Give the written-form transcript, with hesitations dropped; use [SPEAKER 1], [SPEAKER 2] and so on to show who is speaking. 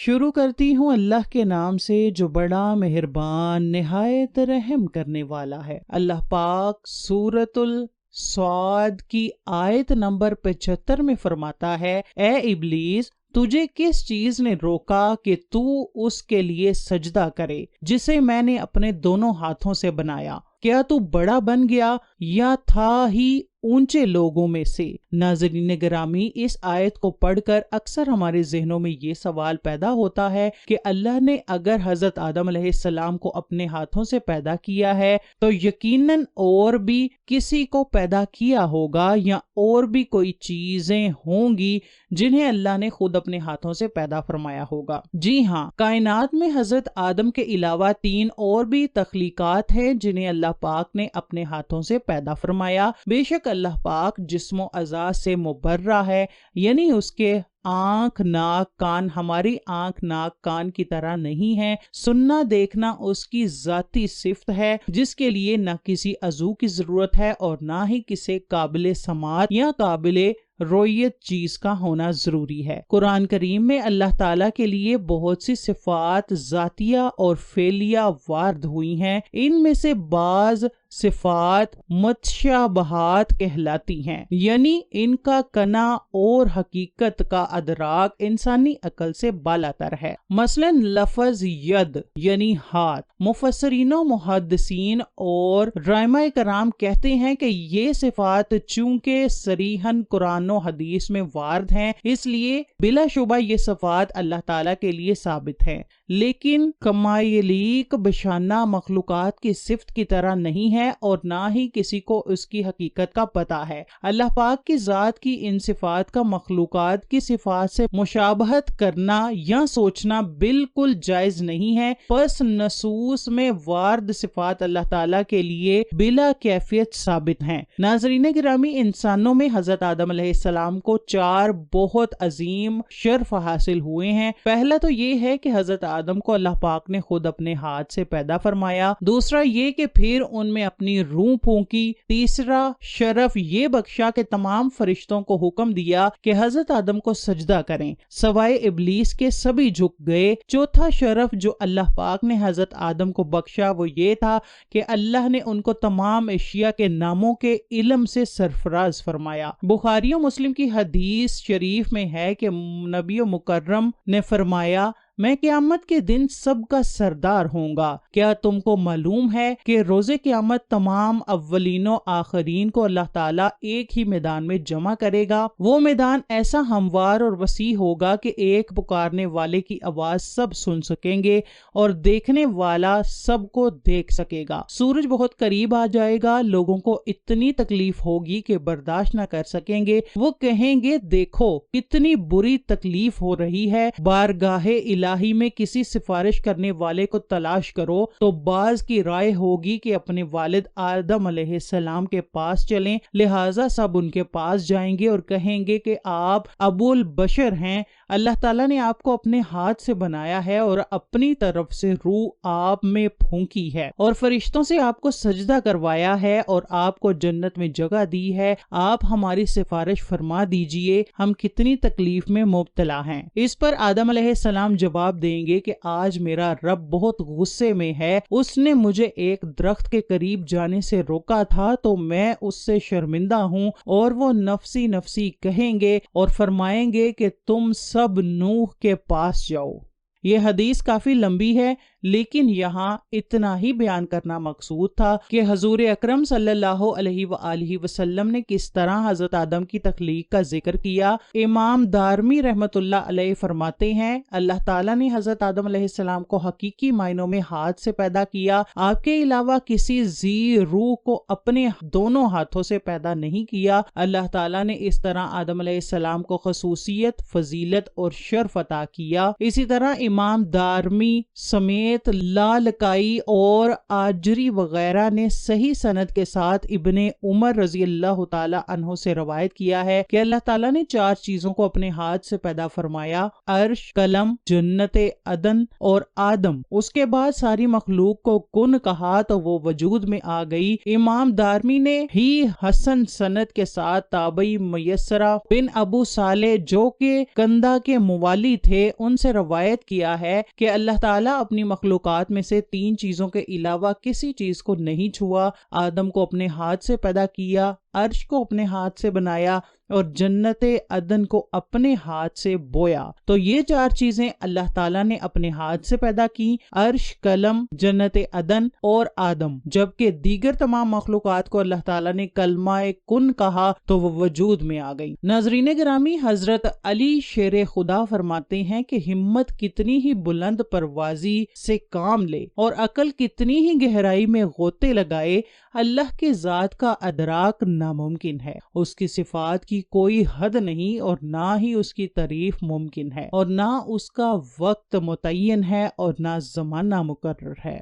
[SPEAKER 1] شروع کرتی ہوں اللہ کے نام سے جو بڑا مہربان نہایت رحم کرنے والا ہے۔ اللہ پاک سورۃ الصاد کی آیت نمبر 75 میں فرماتا ہے، اے ابلیس، تجھے کس چیز نے روکا کہ تو اس کے لیے سجدہ کرے جسے میں نے اپنے دونوں ہاتھوں سے بنایا؟ کیا تو بڑا بن گیا یا تھا ہی اونچے لوگوں میں سے؟ ناظرین گرامی، اس آیت کو پڑھ کر اکثر ہمارے ذہنوں میں یہ سوال پیدا ہوتا ہے کہ اللہ نے اگر حضرت آدم علیہ السلام کو اپنے ہاتھوں سے پیدا کیا ہے تو یقیناً اور بھی کسی کو پیدا کیا ہوگا یا اور بھی کوئی چیزیں ہوں گی جنہیں اللہ نے خود اپنے ہاتھوں سے پیدا فرمایا ہوگا۔ جی ہاں، کائنات میں حضرت آدم کے علاوہ 3 اور بھی تخلیقات ہیں جنہیں اللہ پاک نے اپنے ہاتھوں سے پیدا فرمایا۔ بے شک اللہ پاک جسم و اعضاء سے مبرہ ہے، یعنی اس کے آنکھ ناک کان ہماری آنکھ ناک کان کی طرح نہیں ہے۔ سننا دیکھنا اس کی ذاتی صفت ہے جس کے لیے نہ کسی عضو کی ضرورت ہے اور نہ ہی کسی قابل سماعت یا قابل رویت چیز کا ہونا ضروری ہے۔ قرآن کریم میں اللہ تعالیٰ کے لیے بہت سی صفات ذاتیہ اور فعلیہ وارد ہوئی ہیں۔ ان میں سے بعض صفات متشابہات کہلاتی ہیں، یعنی ان کا کنا اور حقیقت کا ادراک انسانی عقل سے بالاتر ہے۔ مثلا لفظ ید یعنی ہاتھ، مفسرین و محدثین اور رائمہ کرام کہتے ہیں کہ یہ صفات چونکہ صریحاً قرآن و حدیث میں وارد ہیں، اس لیے بلا شبہ یہ صفات اللہ تعالیٰ کے لیے ثابت ہیں، لیکن کمائلیک بشانہ مخلوقات کی صفت کی طرح نہیں ہے اور نہ ہی کسی کو اس کی حقیقت کا پتہ ہے۔ اللہ پاک کی ذات کی ان صفات کا مخلوقات کی صفات سے مشابہت کرنا یا سوچنا بالکل جائز نہیں ہے، پس نصوص میں وارد صفات اللہ تعالیٰ کے لیے بلا کیفیت ثابت ہیں۔ ناظرین گرامی، انسانوں میں حضرت آدم علیہ السلام کو 4 بہت عظیم شرف حاصل ہوئے ہیں۔ پہلا تو یہ ہے کہ حضرت آدم کو اللہ پاک نے خود اپنے ہاتھ سے پیدا فرمایا، دوسرا یہ کہ پھر ان میں اپنی روح پھونکی، تیسرا شرف یہ بخشا کہ تمام فرشتوں کو حکم دیا کہ حضرت آدم کو سجدہ کریں، سوائے ابلیس کے سبھی جھک گئے۔ چوتھا شرف جو اللہ پاک نے حضرت آدم کو بخشا وہ یہ تھا کہ اللہ نے ان کو تمام اشیاء کے ناموں کے علم سے سرفراز فرمایا۔ بخاری و مسلم کی حدیث شریف میں ہے کہ نبی مکرم نے فرمایا، میں قیامت کے دن سب کا سردار ہوں گا۔ کیا تم کو معلوم ہے کہ روز قیامت تمام اولین و آخرین کو اللہ تعالیٰ ایک ہی میدان میں جمع کرے گا؟ وہ میدان ایسا ہموار اور وسیع ہوگا کہ ایک پکارنے والے کی آواز سب سن سکیں گے اور دیکھنے والا سب کو دیکھ سکے گا۔ سورج بہت قریب آ جائے گا، لوگوں کو اتنی تکلیف ہوگی کہ برداشت نہ کر سکیں گے۔ وہ کہیں گے، دیکھو کتنی بری تکلیف ہو رہی ہے، بارگاہ الہی میں کسی سفارش کرنے والے کو تلاش کرو۔ تو بعض کی رائے ہوگی کہ اپنے والد آدم علیہ السلام کے پاس چلیں، لہٰذا سب ان کے پاس جائیں گے اور کہیں گے کہ آپ ابو البشر ہیں، اللہ تعالیٰ نے آپ کو اپنے ہاتھ سے بنایا ہے اور اپنی طرف سے روح آپ میں پھونکی ہے اور فرشتوں سے آپ کو سجدہ کروایا ہے اور آپ کو جنت میں جگہ دی ہے، آپ ہماری سفارش فرما دیجئے، ہم کتنی تکلیف میں مبتلا ہیں۔ اس پر آدم علیہ السلام جواب دیں گے کہ آج میرا رب بہت غصے میں ہے، اس نے مجھے ایک درخت کے قریب جانے سے روکا تھا تو میں اس سے شرمندہ ہوں، اور وہ نفسی نفسی کہیں گے اور فرمائیں گے کہ تم سب نوح کے پاس جاؤ۔ یہ حدیث کافی لمبی ہے لیکن یہاں اتنا ہی بیان کرنا مقصود تھا کہ حضور اکرم صلی اللہ علیہ وآلہ وسلم نے کس طرح حضرت آدم کی تخلیق کا ذکر کیا۔ امام دارمی رحمت اللہ علیہ فرماتے ہیں، اللہ تعالیٰ نے حضرت آدم علیہ السلام کو حقیقی معنوں میں ہاتھ سے پیدا کیا، آپ کے علاوہ کسی ذی روح کو اپنے دونوں ہاتھوں سے پیدا نہیں کیا۔ اللہ تعالیٰ نے اس طرح آدم علیہ السلام کو خصوصیت، فضیلت اور شرف عطا کیا۔ اسی طرح امام دارمی سمیت لالکائی اور آجری وغیرہ نے صحیح سند کے ساتھ ابن عمر رضی اللہ تعالی عنہ سے روایت کیا ہے کہ اللہ تعالیٰ نے 4 چیزوں کو اپنے ہاتھ سے پیدا فرمایا: عرش، قلم، جنت عدن اور آدم۔ اس کے بعد ساری مخلوق کو کن کہا تو وہ وجود میں آ گئی۔ امام دارمی نے ہی حسن سند کے ساتھ تابعی میسرہ بن ابو صالح جو کہ کندہ کے موالی تھے ان سے روایت کیا ہے کہ اللہ تعالیٰ اپنی مخلوقات میں سے 3 چیزوں کے علاوہ کسی چیز کو نہیں چھوا: آدم کو اپنے ہاتھ سے پیدا کیا، عرش کو اپنے ہاتھ سے بنایا اور جنت عدن کو اپنے ہاتھ سے بویا۔ تو یہ 4 چیزیں اللہ تعالیٰ نے اپنے ہاتھ سے پیدا کی: عرش، قلم، جنت عدن اور آدم، جبکہ دیگر تمام مخلوقات کو اللہ تعالیٰ نے کلمہ کن کہا تو وہ وجود میں آ گئی۔ ناظرین گرامی، حضرت علی شیر خدا فرماتے ہیں کہ ہمت کتنی ہی بلند پروازی سے کام لے اور عقل کتنی ہی گہرائی میں غوطے لگائے، اللہ کے ذات کا ادراک ناممکن ہے۔ اس کی صفات کی کوئی حد نہیں اور نہ ہی اس کی تعریف ممکن ہے، اور نہ اس کا وقت متعین ہے اور نہ زمانہ مقرر ہے۔